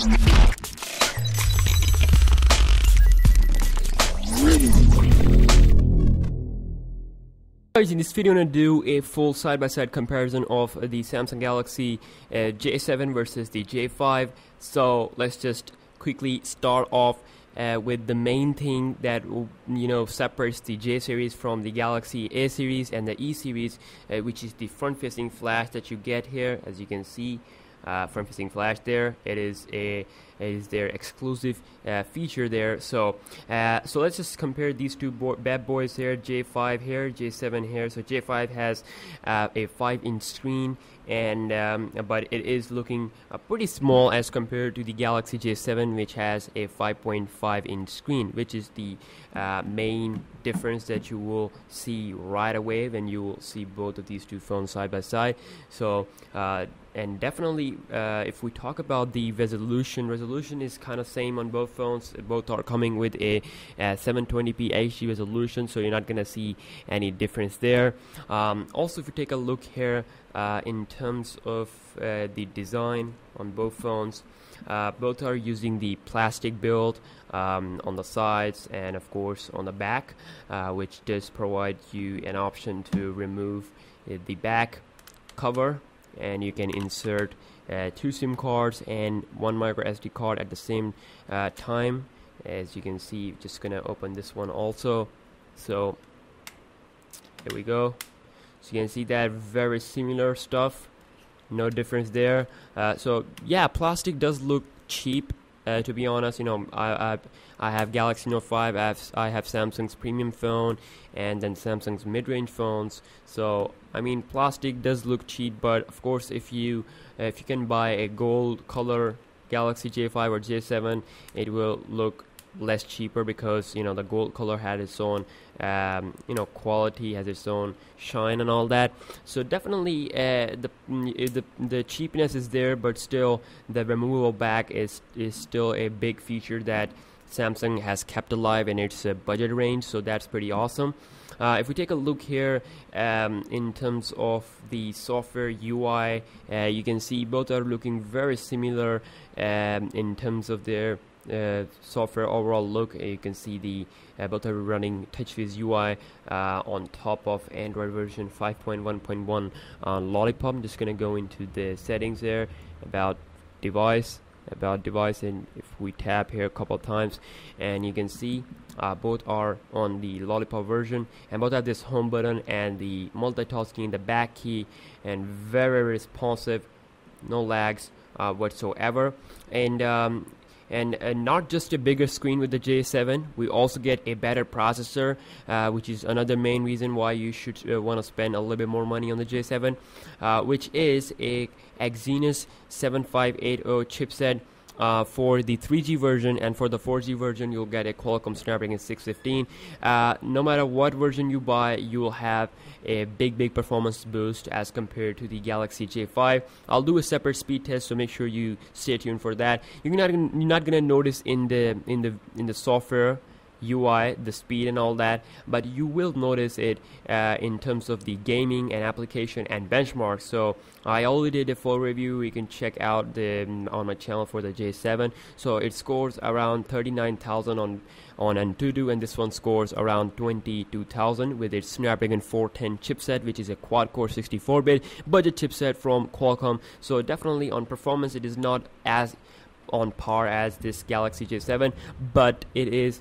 Guys, in this video I'm going to do a full side-by-side comparison of the Samsung Galaxy J7 versus the J5. So let's just quickly start off with the main thing that separates the J series from the Galaxy A series and the E series, which is the front-facing flash that you get here. As you can see, front-facing flash there. It is their exclusive feature there. So let's just compare these two bad boys here. J5 here, J7 here. So J5 has a 5-inch screen, and but it is looking pretty small as compared to the Galaxy J7, which has a 5.5-inch screen, which is the main difference that you will see right away when you will see both of these two phones side by side. So and definitely if we talk about the resolution is kind of same on both phones. Both are coming with a 720p HD resolution, so you're not gonna see any difference there. Also, if you take a look here in terms of the design on both phones, both are using the plastic build on the sides and of course on the back, which does provide you an option to remove the back cover, and you can insert 2 SIM cards and 1 micro SD card at the same time. As you can see, just gonna open this one also. So here we go. So you can see that very similar stuff, no difference there. So yeah, plastic does look cheap, to be honest. I have Galaxy Note 5, I have Samsung's premium phone, and then Samsung's mid-range phones. So I mean, plastic does look cheap, but of course if you can buy a gold color Galaxy J5 or J7, it will look less cheaper, because the gold color had its own quality, has its own shine and all that. So definitely the cheapness is there, but still the removable back is still a big feature that Samsung has kept alive in its budget range. So that's pretty awesome. If we take a look here in terms of the software UI, you can see both are looking very similar in terms of their software overall look. You can see the both are running TouchWiz UI on top of Android version 5.1.1 on Lollipop. I'm just gonna go into the settings there, about device, and if we tap here a couple of times, and you can see both are on the Lollipop version, and both have this home button and the multitasking, the back key, and very responsive, no lags whatsoever. And not just a bigger screen with the J7, we also get a better processor, which is another main reason why you should want to spend a little bit more money on the J7, which is a Exynos 7580 chipset for the 3G version, and for the 4G version you'll get a Qualcomm Snapdragon 615. No matter what version you buy, you will have a big performance boost as compared to the Galaxy J5. I'll do a separate speed test, so make sure you stay tuned for that. You're not gonna notice in the software UI the speed and all that, but you will notice it in terms of the gaming and application and benchmarks. So I already did a full review. You can check out on my channel for the J7. So it scores around 39,000 on Antutu, and this one scores around 22,000 with its Snapdragon 410 chipset, which is a quad-core 64-bit budget chipset from Qualcomm. So definitely on performance it is not as on par as this Galaxy J7, but it is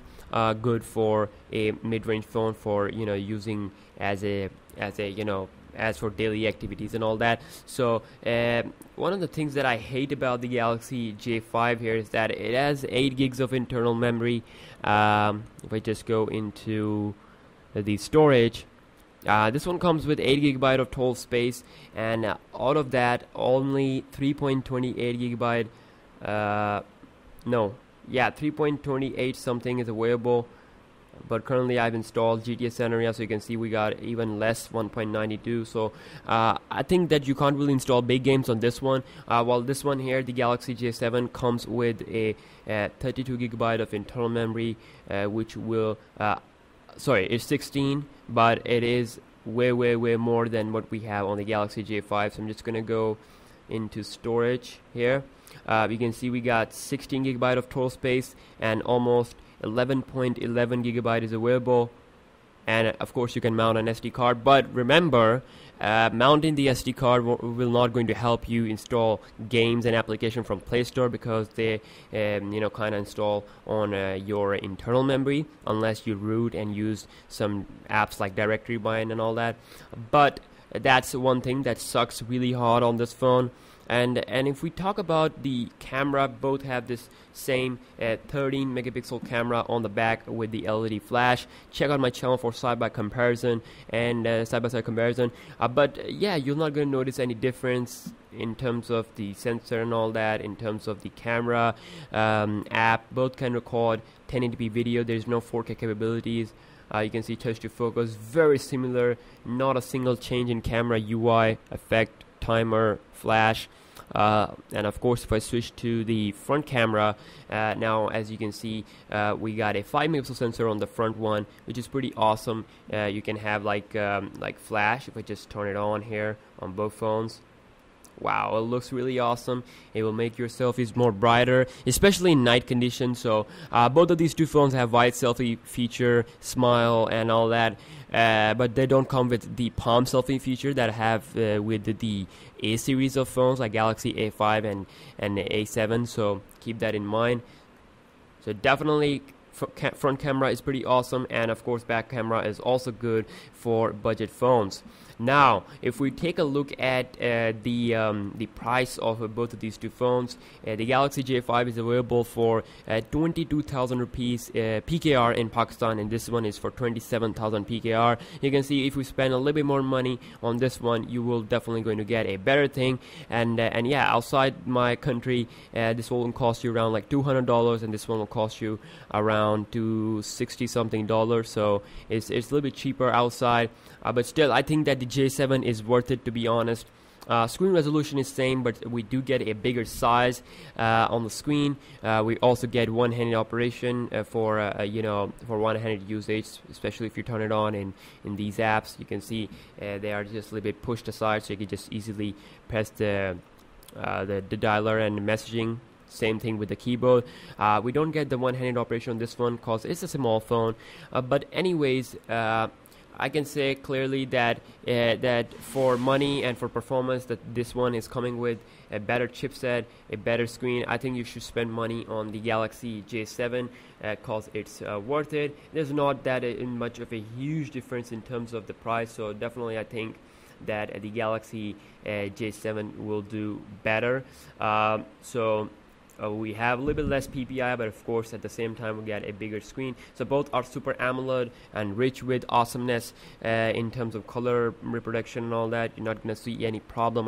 good for a mid-range phone for using as for daily activities and all that. So one of the things that I hate about the Galaxy J5 here is that it has 8 gigs of internal memory. If I just go into the storage, this one comes with 8 GB of total space, and out of that only 3.28 GB 3.28 something is available, but currently I've installed GTA San Andreas, so you can see we got even less, 1.92. So I think that you can't really install big games on this one, while this one here, the Galaxy J7, comes with a 32 GB of internal memory, which will it's 16, but it is way more than what we have on the Galaxy J5. So I'm just gonna go into storage here. You can see we got 16 gigabyte of total space, and almost 11.11 gigabyte is available. And of course you can mount an SD card, but remember, mounting the SD card will not going to help you install games and application from Play Store, because they kind of install on your internal memory unless you root and use some apps like directory bind and all that. But that's one thing that sucks really hard on this phone. And if we talk about the camera, both have this same 13 megapixel camera on the back with the LED flash. Check out my channel for side-by-side comparison. But yeah, you're not going to notice any difference in terms of the sensor and all that. In terms of the camera app, both can record 1080p video. There's no 4K capabilities. You can see touch to focus, very similar. Not a single change in camera UI, effect, timer, flash. And of course, if I switch to the front camera, now as you can see, we got a 5 megapixel sensor on the front one, which is pretty awesome. You can have like flash. If I just turn it on here on both phones, wow, it looks really awesome. It will make your selfies more brighter, especially in night conditions. So both of these two phones have wide selfie feature, smile and all that, but they don't come with the palm selfie feature that I have with the A series of phones like Galaxy A5 and A7. So keep that in mind. So definitely front camera is pretty awesome, and of course back camera is also good for budget phones. Now if we take a look at the price of both of these two phones, the Galaxy J5 is available for 22,000 rupees PKR in Pakistan, and this one is for 27,000 PKR. You can see if we spend a little bit more money on this one, you will definitely going to get a better thing. And yeah, outside my country, this one will cost you around like $200, and this one will cost you around $260 something. So it's a little bit cheaper outside, but still I think that the J7 is worth it, to be honest. Screen resolution is same, but we do get a bigger size on the screen. We also get one-handed operation for one-handed usage, especially if you turn it on in these apps. You can see they are just a little bit pushed aside, so you can just easily press the dialer and messaging. Same thing with the keyboard. We don't get the one-handed operation on this one because it's a small phone. But anyways, I can say clearly that for money and for performance, that this one is coming with a better chipset, a better screen. I think you should spend money on the Galaxy J7 because it's worth it. There's not that much of a huge difference in terms of the price, so definitely I think that the Galaxy J7 will do better. We have a little bit less PPI, but of course at the same time we get a bigger screen. So both are Super AMOLED and rich with awesomeness in terms of color reproduction and all that. You're not going to see any problem,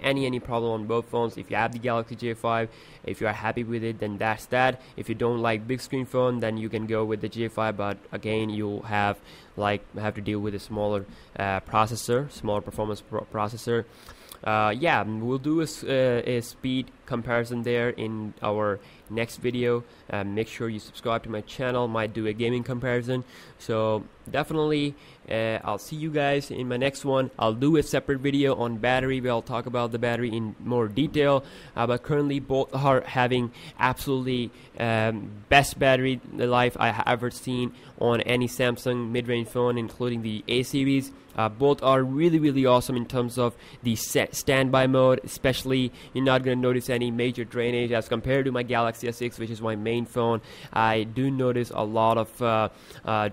any problem on both phones. If you have the Galaxy J5, if you are happy with it, then that's that. If you don't like big screen phone, then you can go with the J5, but again you'll have to deal with a smaller smaller performance processor. Yeah, we'll do a speed comparison there in our next video. Make sure you subscribe to my channel. Might do a gaming comparison. So definitely I'll see you guys in my next one. I'll do a separate video on battery where I'll talk about the battery in more detail, but currently both are having absolutely best battery life I have ever seen on any Samsung mid-range phone, including the A series. Both are really awesome in terms of the standby mode. Especially you're not going to notice any major drainage as compared to my Galaxy S6, which is my main phone. I do notice a lot of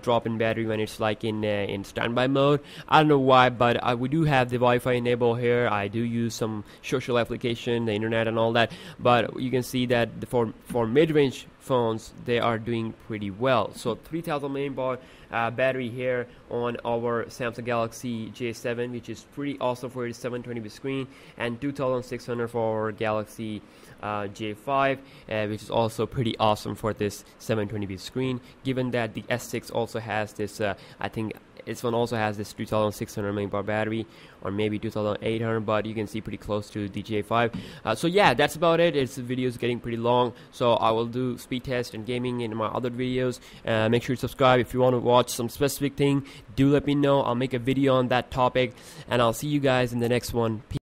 drop in battery when it's like in standby mode. I don't know why, but we do have the Wi-Fi enabled here. I do use some social application, the internet and all that, but you can see that for mid-range phones they are doing pretty well. So 3000 mAh battery here on our Samsung Galaxy J7, which is pretty awesome for its 720p screen, and 2600 for our Galaxy J5, which is also pretty awesome for this 720p screen, given that the S6 also has this I think this one also has this 2600 mAh battery, or maybe 2800, but you can see pretty close to the J5. So yeah, that's about it. The video is getting pretty long, so I will do speed test and gaming in my other videos. Make sure to subscribe. If you want to watch some specific thing, do let me know. I'll make a video on that topic, and I'll see you guys in the next one. Peace.